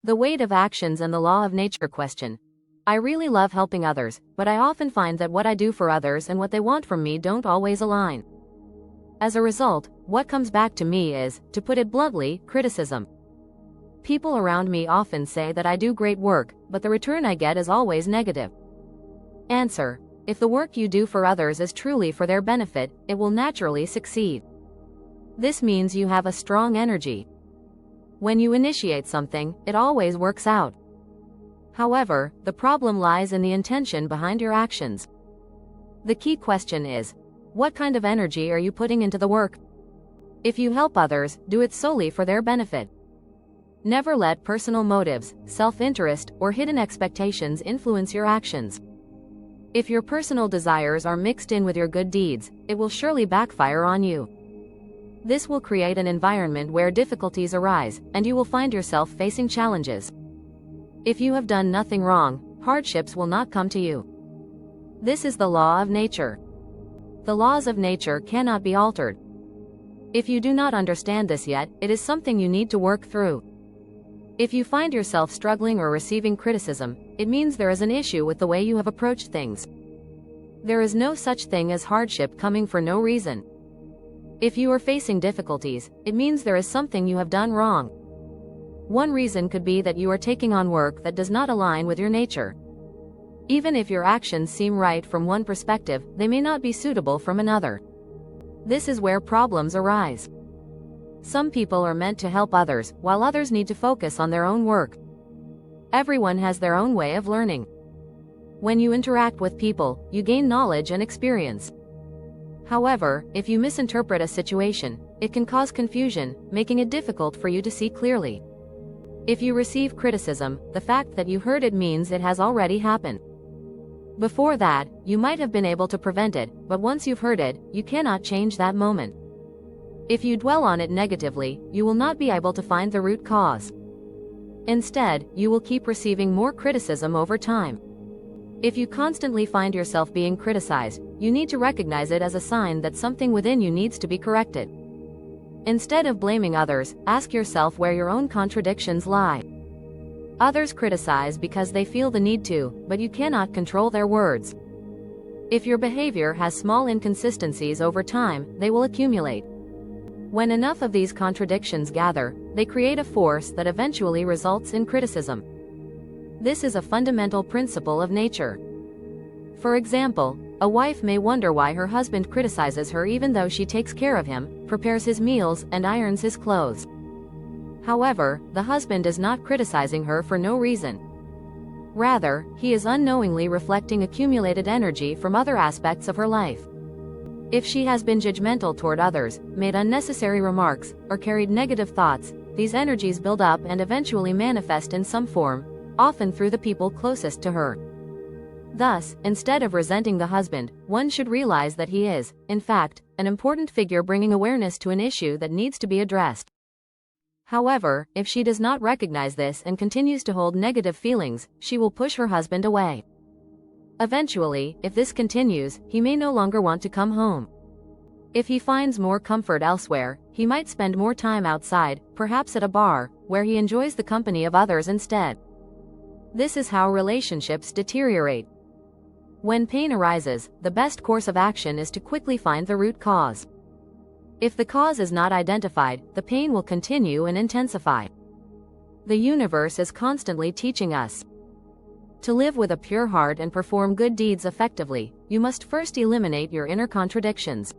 The weight of actions and the law of nature question. I really love helping others, but I often find that what I do for others and what they want from me don't always align. As a result, what comes back to me is, to put it bluntly, criticism. People around me often say that I do great work, but the return I get is always negative. Answer: if the work you do for others is truly for their benefit, it will naturally succeed. This means you have a strong energy. When you initiate something, it always works out. However, the problem lies in the intention behind your actions. The key question is, what kind of energy are you putting into the work? If you help others, do it solely for their benefit. Never let personal motives, self-interest, or hidden expectations influence your actions. If your personal desires are mixed in with your good deeds, it will surely backfire on you. This will create an environment where difficulties arise, and you will find yourself facing challenges. If you have done nothing wrong, hardships will not come to you. This is the law of nature. The laws of nature cannot be altered. If you do not understand this yet, it is something you need to work through. If you find yourself struggling or receiving criticism, it means there is an issue with the way you have approached things. There is no such thing as hardship coming for no reason. If you are facing difficulties, it means there is something you have done wrong. One reason could be that you are taking on work that does not align with your nature. Even if your actions seem right from one perspective, they may not be suitable from another. This is where problems arise. Some people are meant to help others, while others need to focus on their own work. Everyone has their own way of learning. When you interact with people, you gain knowledge and experience. However, if you misinterpret a situation, it can cause confusion, making it difficult for you to see clearly. If you receive criticism, the fact that you heard it means it has already happened. Before that, you might have been able to prevent it, but once you've heard it, you cannot change that moment. If you dwell on it negatively, you will not be able to find the root cause. Instead, you will keep receiving more criticism over time. If you constantly find yourself being criticized, you need to recognize it as a sign that something within you needs to be corrected. Instead of blaming others, ask yourself where your own contradictions lie. Others criticize because they feel the need to, but you cannot control their words. If your behavior has small inconsistencies over time, they will accumulate. When enough of these contradictions gather, they create a force that eventually results in criticism. This is a fundamental principle of nature. For example, a wife may wonder why her husband criticizes her even though she takes care of him, prepares his meals, and irons his clothes. However, the husband is not criticizing her for no reason. Rather, he is unknowingly reflecting accumulated energy from other aspects of her life. If she has been judgmental toward others, made unnecessary remarks, or carried negative thoughts, these energies build up and eventually manifest in some form, often through the people closest to her. Thus, instead of resenting the husband, one should realize that he is, in fact, an important figure bringing awareness to an issue that needs to be addressed. However, if she does not recognize this and continues to hold negative feelings, she will push her husband away. Eventually, if this continues, he may no longer want to come home. If he finds more comfort elsewhere, he might spend more time outside, perhaps at a bar, where he enjoys the company of others instead. This is how relationships deteriorate. When pain arises, the best course of action is to quickly find the root cause. If the cause is not identified, the pain will continue and intensify. The universe is constantly teaching us. To live with a pure heart and perform good deeds effectively, you must first eliminate your inner contradictions.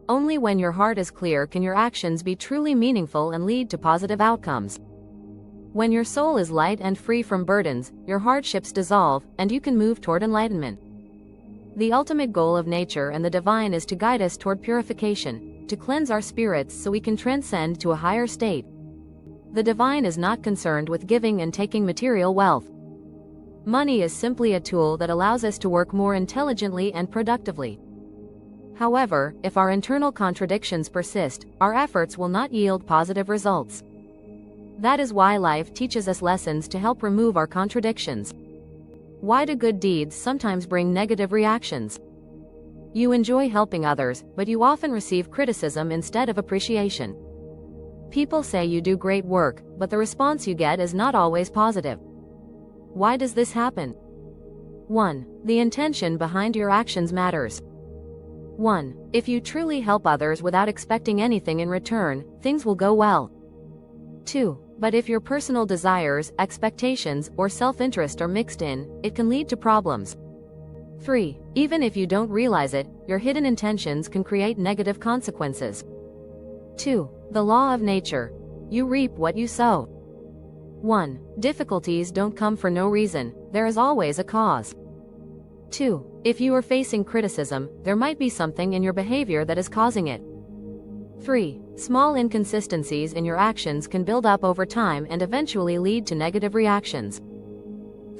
Only when your heart is clear can your actions be truly meaningful and lead to positive outcomes. When your soul is light and free from burdens, your hardships dissolve, and you can move toward enlightenment. The ultimate goal of nature and the divine is to guide us toward purification, to cleanse our spirits so we can transcend to a higher state. The divine is not concerned with giving and taking material wealth. Money is simply a tool that allows us to work more intelligently and productively. However, if our internal contradictions persist, our efforts will not yield positive results. That is why life teaches us lessons to help remove our contradictions. Why do good deeds sometimes bring negative reactions? You enjoy helping others, but you often receive criticism instead of appreciation. People say you do great work, but the response you get is not always positive. Why does this happen? 1. The intention behind your actions matters. 1. If you truly help others without expecting anything in return, things will go well. 2. But if your personal desires, expectations, or self-interest are mixed in, it can lead to problems. 3. Even if you don't realize it, your hidden intentions can create negative consequences. 2. The law of nature. You reap what you sow. 1. Difficulties don't come for no reason, there is always a cause. 2. If you are facing criticism, there might be something in your behavior that is causing it. 3. Small inconsistencies in your actions can build up over time and eventually lead to negative reactions.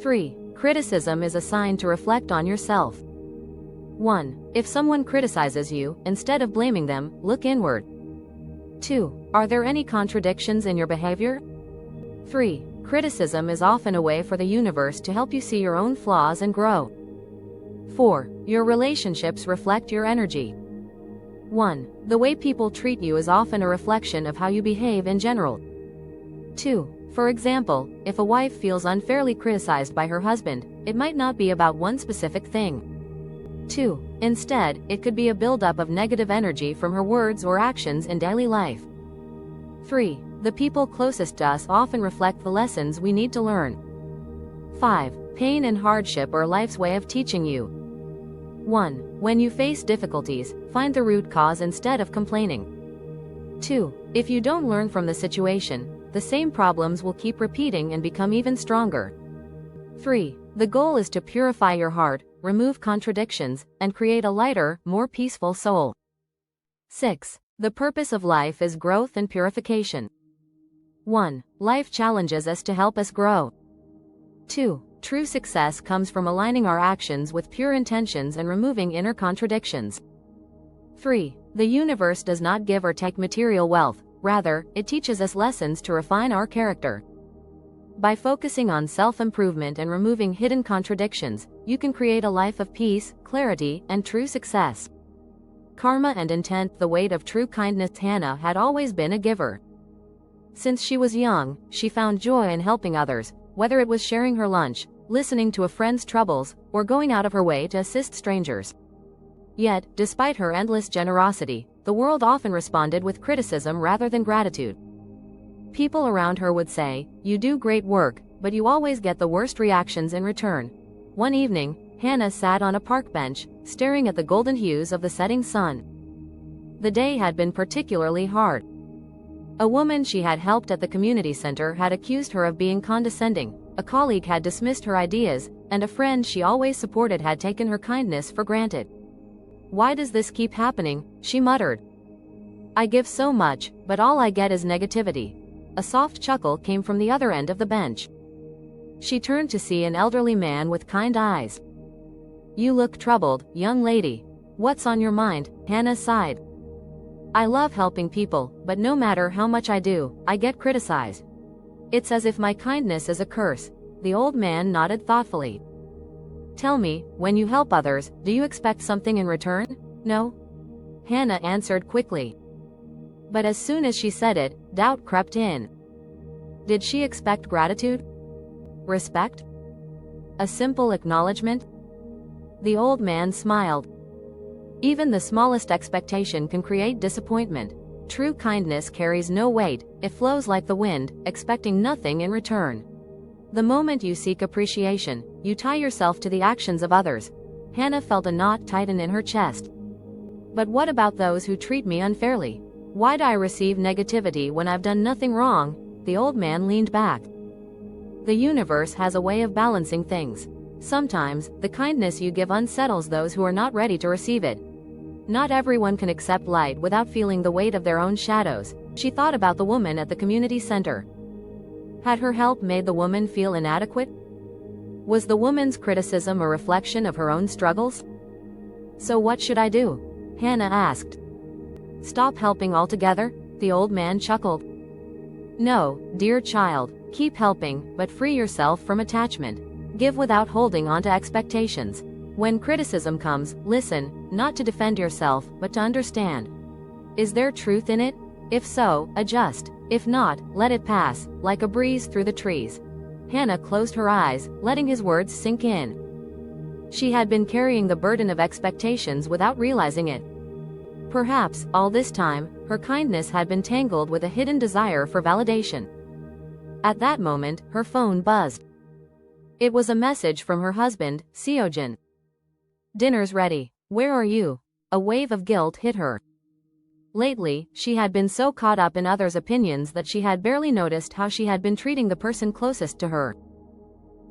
3. Criticism is a sign to reflect on yourself. 1. If someone criticizes you, instead of blaming them, look inward. 2. Are there any contradictions in your behavior? 3. Criticism is often a way for the universe to help you see your own flaws and grow. 4. Your relationships reflect your energy. 1. The way people treat you is often a reflection of how you behave in general. 2. For example, if a wife feels unfairly criticized by her husband, it might not be about one specific thing. 2. Instead, it could be a buildup of negative energy from her words or actions in daily life. 3. The people closest to us often reflect the lessons we need to learn. 5. Pain and hardship are life's way of teaching you. 1. When you face difficulties, find the root cause instead of complaining. 2. If you don't learn from the situation, the same problems will keep repeating and become even stronger. 3. The goal is to purify your heart, remove contradictions, and create a lighter, more peaceful soul. 6. The purpose of life is growth and purification. 1. Life challenges us to help us grow. 2. True success comes from aligning our actions with pure intentions and removing inner contradictions. 3. The universe does not give or take material wealth, rather, it teaches us lessons to refine our character. By focusing on self-improvement and removing hidden contradictions, you can create a life of peace, clarity, and true success. Karma and intent. The weight of true kindness. Hannah had always been a giver. Since she was young, she found joy in helping others, whether it was sharing her lunch, listening to a friend's troubles, or going out of her way to assist strangers. Yet, despite her endless generosity, the world often responded with criticism rather than gratitude. People around her would say, "You do great work, but you always get the worst reactions in return." One evening, Hannah sat on a park bench, staring at the golden hues of the setting sun. The day had been particularly hard. A woman she had helped at the community center had accused her of being condescending, a colleague had dismissed her ideas, and a friend she always supported had taken her kindness for granted. "Why does this keep happening?" she muttered. "I give so much, but all I get is negativity." A soft chuckle came from the other end of the bench. She turned to see an elderly man with kind eyes. "You look troubled, young lady. What's on your mind?" Hannah sighed. "I love helping people, but no matter how much I do, I get criticized. It's as if my kindness is a curse." The old man nodded thoughtfully. "Tell me, when you help others, do you expect something in return?" "No," Hannah answered quickly. But as soon as she said it, doubt crept in. Did she expect gratitude? Respect? A simple acknowledgement? The old man smiled. Even the smallest expectation can create disappointment. True kindness carries no weight, it flows like the wind, expecting nothing in return. The moment you seek appreciation, you tie yourself to the actions of others. Hannah felt a knot tighten in her chest. But what about those who treat me unfairly? Why do I receive negativity when I've done nothing wrong? The old man leaned back. The universe has a way of balancing things. Sometimes, the kindness you give unsettles those who are not ready to receive it. Not everyone can accept light without feeling the weight of their own shadows. She thought about the woman at the community center. Had her help made the woman feel inadequate? Was the woman's criticism a reflection of her own struggles? "So what should I do?" Hannah asked. "Stop helping altogether?" The old man chuckled. "No, dear child, keep helping, but free yourself from attachment. Give without holding on to expectations. When criticism comes, listen, not to defend yourself, but to understand. Is there truth in it? If so, adjust. If not, let it pass, like a breeze through the trees. Hannah closed her eyes, letting his words sink in. She had been carrying the burden of expectations without realizing it. Perhaps, all this time, her kindness had been tangled with a hidden desire for validation. At that moment, her phone buzzed. It was a message from her husband, Seojin. "Dinner's ready. Where are you?" A wave of guilt hit her. Lately, she had been so caught up in others' opinions that she had barely noticed how she had been treating the person closest to her.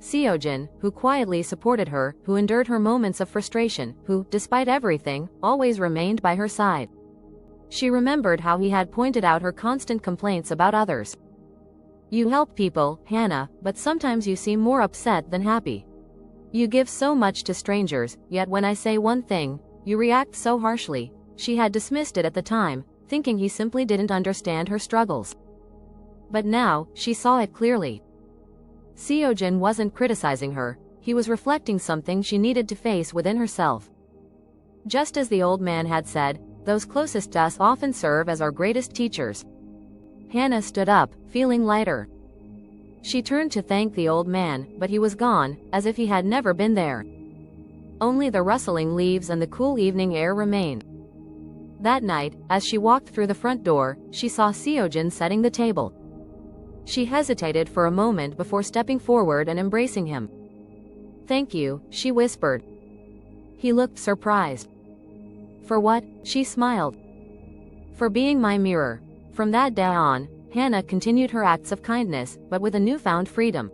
Seojin, who quietly supported her, who endured her moments of frustration, who, despite everything, always remained by her side. She remembered how he had pointed out her constant complaints about others. "You help people, Hannah, but sometimes you seem more upset than happy. You give so much to strangers, yet when I say one thing, you react so harshly." She had dismissed it at the time, thinking he simply didn't understand her struggles. But now, she saw it clearly. Seojin wasn't criticizing her, he was reflecting something she needed to face within herself. Just as the old man had said, those closest to us often serve as our greatest teachers. Hannah stood up, feeling lighter. She turned to thank the old man, but he was gone, as if he had never been there. Only the rustling leaves and the cool evening air remained. That night, as she walked through the front door, she saw Seojin setting the table. She hesitated for a moment before stepping forward and embracing him. "Thank you," she whispered. He looked surprised. "For what?" she smiled. "For being my mirror." From that day on, Hannah continued her acts of kindness, but with a newfound freedom.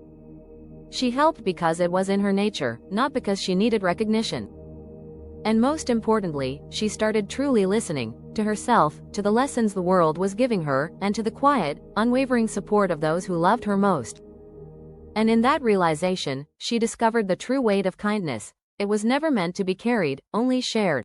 She helped because it was in her nature, not because she needed recognition. And most importantly, she started truly listening, to herself, to the lessons the world was giving her, and to the quiet, unwavering support of those who loved her most. And in that realization, she discovered the true weight of kindness. It was never meant to be carried, only shared.